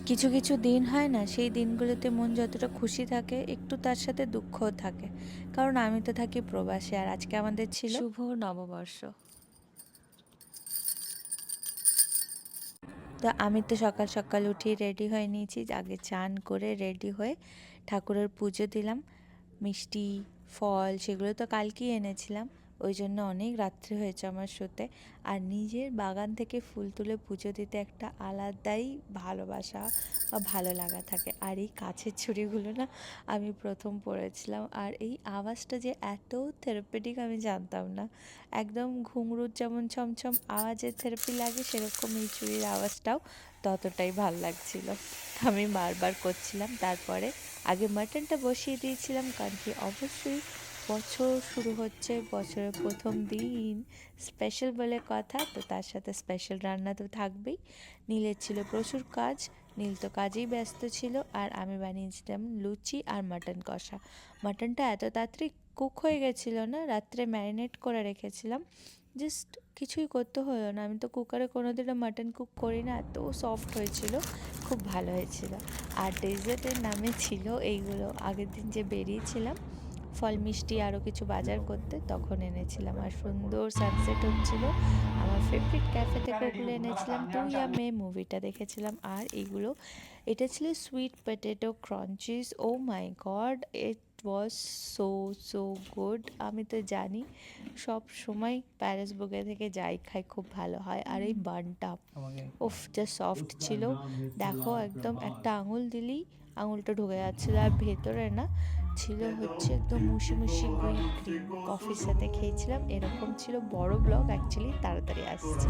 কিছু কিছু দিন হয় না, সেই দিনগুলোতে মন যতটা খুশি থাকে একটু তার সাথে দুঃখও থাকে। কারণ আমি তো থাকি প্রবাসে, আর আজকে আমাদের ছিল শুভ নববর্ষ। তো আমি তো সকাল সকাল উঠেই রেডি হয়ে নিয়েছি, আগে চান করে রেডি হয়ে ঠাকুরের পুজো দিলাম। মিষ্টি, ফল সেগুলো তো কালকেই এনেছিলাম, ওই জন্য অনেক রাত্রি হয়েছে আমার শুতে। আর নিজের বাগান থেকে ফুল তুলে পুজো দিতে একটা আলাদাই ভালোবাসা বা ভালো লাগা থাকে। আর এই কাছের ছুরিগুলো না আমি প্রথম পড়েছিলাম, আর এই আওয়াজটা যে এত থেরাপিটিক আমি জানতাম না। একদম ঘুঙরুর যেমন ছমছম আওয়াজের থেরাপি লাগে, সেরকম এই চুড়ির আওয়াজটাও ততটাই ভাল লাগছিল। আমি বারবার করছিলাম। তারপরে আগে মাটনটা বসিয়ে দিয়েছিলাম, কারণ কি অবশ্যই বছর শুরু হচ্ছে, বছরের প্রথম দিন, স্পেশাল বলে কথা, তো তার সাথে স্পেশাল রান্না তো থাকবেই। নীলের ছিল প্রচুর কাজ, নীল তো কাজেই ব্যস্ত ছিল, আর আমি বানিয়েছিলাম লুচি আর মাটন কষা। মাটনটা এত তাড়াতাড়ি কুক হয়ে গেছিলো না, রাত্রে ম্যারিনেট করে রেখেছিলাম, জাস্ট কিছুই করতে হলো না। আমি তো কুকারে কোনোদিনও মাটন কুক করি না, এত সফট হয়েছিল, খুব ভালো হয়েছিল। আর ডেজার্টের নামে ছিল এইগুলো, আগের দিন যে বেরিয়েছিলাম ফল মিষ্টি আরও কিছু বাজার করতে, তখন এনেছিলাম। আর সুন্দর সানসেট হচ্ছিল, আমার ফেভারিট ক্যাফে থেকে ওগুলো এনেছিলাম। তুই আর মেয়ে মুভিটা দেখেছিলাম। আর এইগুলো, এটা ছিল sweet potato crunchies. Oh my god, it was so so good. আমি তো জানি সব সময় প্যারিস বুকে থেকে যাই খাই খুব ভালো হয়। আর এই বানটা উফ, যা সফট ছিল, দেখো একদম একটা আঙুল দিলেই আঙুলটা ঢুকে যাচ্ছিল। আর ভেতরে না ছিল হচ্ছে একদম মুশি মুশি হুইপ ক্রিম। কফির সাথে খেয়েছিলাম, এরকম ছিল। বড় ব্লগ অ্যাকচুয়ালি তাড়াতাড়ি আসছে।